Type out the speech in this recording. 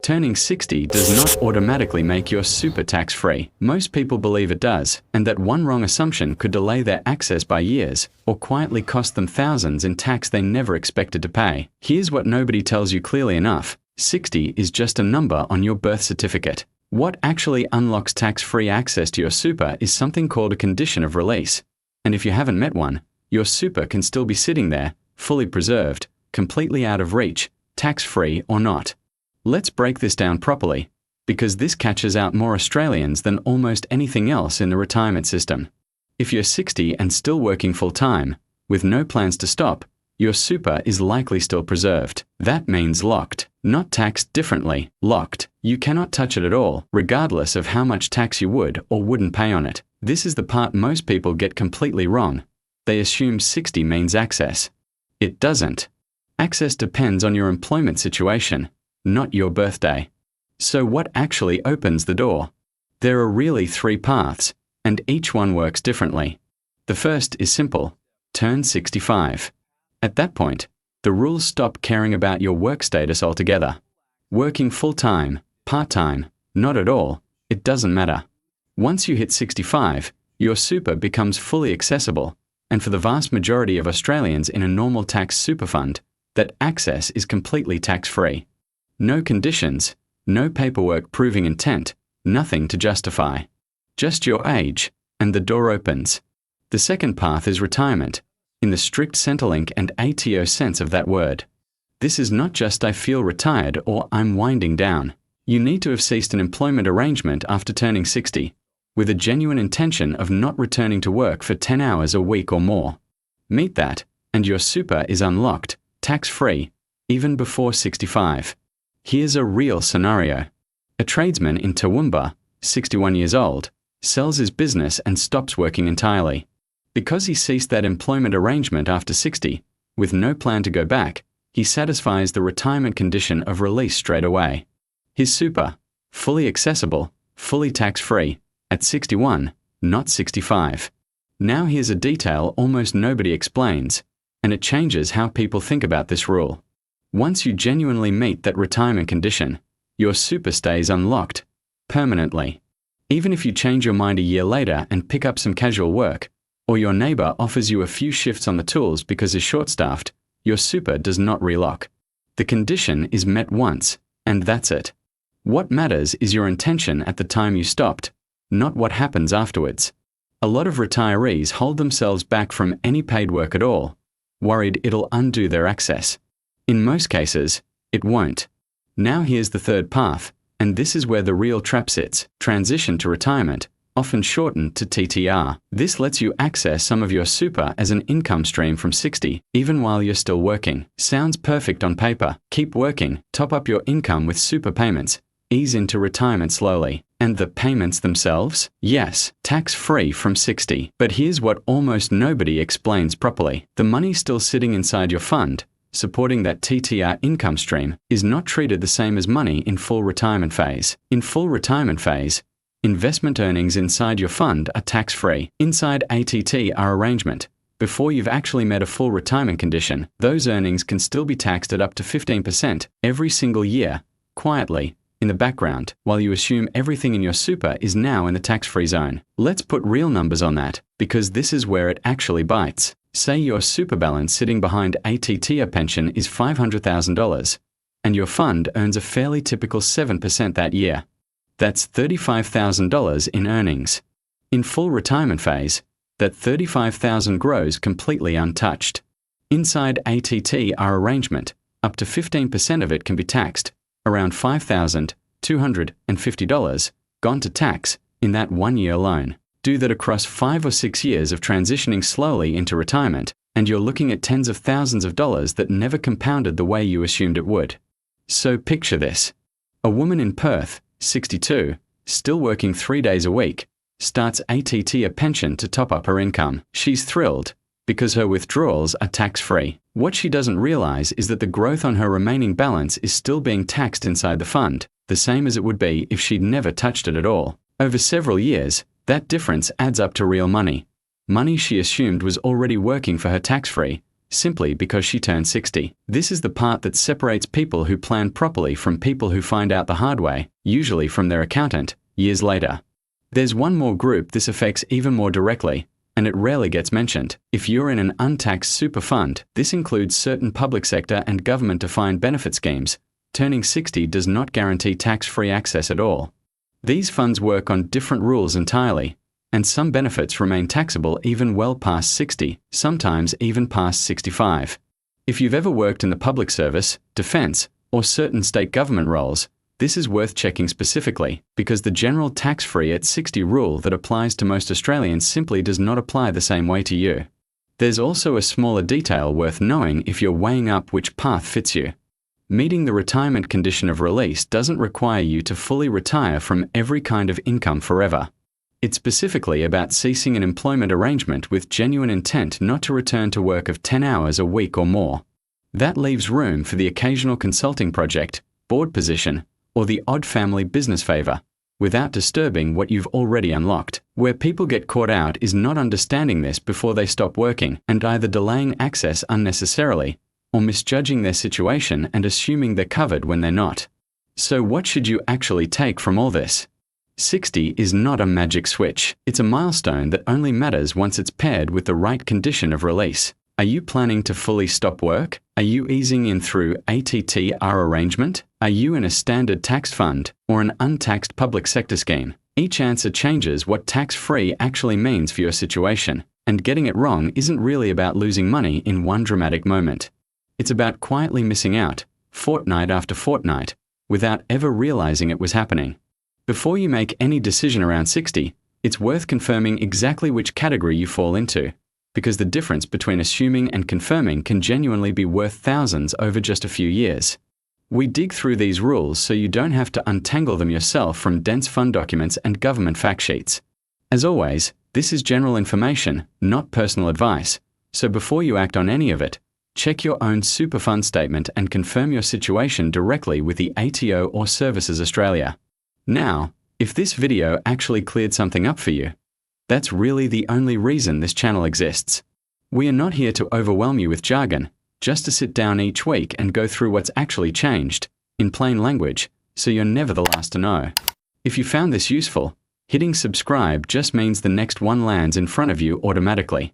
Turning 60 does not automatically make your super tax-free. Most people believe it does, and that one wrong assumption could delay their access by years, or quietly cost them thousands in tax they never expected to pay. Here's what nobody tells you clearly enough. 60 is just a number on your birth certificate. What actually unlocks tax-free access to your super is something called a condition of release. And if you haven't met one, your super can still be sitting there, fully preserved, completely out of reach, tax-free or not. Let's break this down properly, because this catches out more Australians than almost anything else in the retirement system. If you're 60 and still working full-time, with no plans to stop, your super is likely still preserved. That means locked, not taxed differently. Locked. You cannot touch it at all, regardless of how much tax you would or wouldn't pay on it. This is the part most people get completely wrong. They assume 60 means access. It doesn't. Access depends on your employment situation, not your birthday. So what actually opens the door? There are really 3 paths, and each one works differently. The first is simple. Turn 65. At that point, the rules stop caring about your work status altogether. Working full-time, part-time, not at all, it doesn't matter. Once you hit 65, your super becomes fully accessible, and for the vast majority of Australians in a normal tax super fund, that access is completely tax-free. No conditions, no paperwork proving intent, nothing to justify. Just your age, and the door opens. The second path is retirement, in the strict Centrelink and ATO sense of that word. This is not just I feel retired or I'm winding down. You need to have ceased an employment arrangement after turning 60, with a genuine intention of not returning to work for 10 hours a week or more. Meet that, and your super is unlocked, tax-free, even before 65. Here's a real scenario. A tradesman in Toowoomba, 61 years old, sells his business and stops working entirely. Because he ceased that employment arrangement after 60, with no plan to go back, he satisfies the retirement condition of release straight away. His super, fully accessible, fully tax-free, at 61, not 65. Now here's a detail almost nobody explains, and it changes how people think about this rule. Once you genuinely meet that retirement condition, your super stays unlocked, permanently. Even if you change your mind a year later and pick up some casual work, or your neighbour offers you a few shifts on the tools because he's short-staffed, your super does not relock. The condition is met once, and that's it. What matters is your intention at the time you stopped, not what happens afterwards. A lot of retirees hold themselves back from any paid work at all, worried it'll undo their access. In most cases, it won't. Now here's the third path, and this is where the real trap sits. Transition to retirement, often shortened to TTR. This lets you access some of your super as an income stream from 60, even while you're still working. Sounds perfect on paper. Keep working, top up your income with super payments, ease into retirement slowly. And the payments themselves? Yes, tax-free from 60. But here's what almost nobody explains properly. The money still sitting inside your fund, supporting that TTR income stream, is not treated the same as money in full retirement phase. In full retirement phase, investment earnings inside your fund are tax-free. Inside ATTR arrangement, before you've actually met a full retirement condition, those earnings can still be taxed at up to 15% every single year, quietly, in the background, while you assume everything in your super is now in the tax-free zone. Let's put real numbers on that, because this is where it actually bites. Say your super balance sitting behind ATTR pension is $500,000, and your fund earns a fairly typical 7% that year. That's $35,000 in earnings. In full retirement phase, that $35,000 grows completely untouched. Inside ATTR arrangement, up to 15% of it can be taxed, around $5,250, gone to tax in that 1 year alone. Do that across 5 or 6 years of transitioning slowly into retirement, and you're looking at tens of thousands of dollars that never compounded the way you assumed it would. So picture this. A woman in Perth, 62, still working 3 days a week, starts ATTR pension to top up her income. She's thrilled, because her withdrawals are tax-free. What she doesn't realize is that the growth on her remaining balance is still being taxed inside the fund, the same as it would be if she'd never touched it at all. Over several years, that difference adds up to real money. Money she assumed was already working for her tax-free, simply because she turned 60. This is the part that separates people who plan properly from people who find out the hard way, usually from their accountant, years later. There's one more group this affects even more directly, and it rarely gets mentioned. If you're in an untaxed super fund, this includes certain public sector and government-defined benefit schemes. Turning 60 does not guarantee tax-free access at all. These funds work on different rules entirely, and some benefits remain taxable even well past 60, sometimes even past 65. If you've ever worked in the public service, defence, or certain state government roles, this is worth checking specifically, because the general tax-free at 60 rule that applies to most Australians simply does not apply the same way to you. There's also a smaller detail worth knowing if you're weighing up which path fits you. Meeting the retirement condition of release doesn't require you to fully retire from every kind of income forever. It's specifically about ceasing an employment arrangement with genuine intent not to return to work of 10 hours a week or more. That leaves room for the occasional consulting project, board position, or the odd family business favour, without disturbing what you've already unlocked. Where people get caught out is not understanding this before they stop working and either delaying access unnecessarily or misjudging their situation and assuming they're covered when they're not. So what should you actually take from all this? 60 is not a magic switch. It's a milestone that only matters once it's paired with the right condition of release. Are you planning to fully stop work? Are you easing in through ATTR arrangement? Are you in a standard tax fund or an untaxed public sector scheme? Each answer changes what tax-free actually means for your situation, and getting it wrong isn't really about losing money in one dramatic moment. It's about quietly missing out, fortnight after fortnight, without ever realizing it was happening. Before you make any decision around 60, it's worth confirming exactly which category you fall into, because the difference between assuming and confirming can genuinely be worth thousands over just a few years. We dig through these rules so you don't have to untangle them yourself from dense fund documents and government fact sheets. As always, this is general information, not personal advice, so before you act on any of it, check your own super fund statement and confirm your situation directly with the ATO or SuperEase Australia. Now, if this video actually cleared something up for you, that's really the only reason this channel exists. We are not here to overwhelm you with jargon, just to sit down each week and go through what's actually changed, in plain language, so you're never the last to know. If you found this useful, hitting subscribe just means the next one lands in front of you automatically.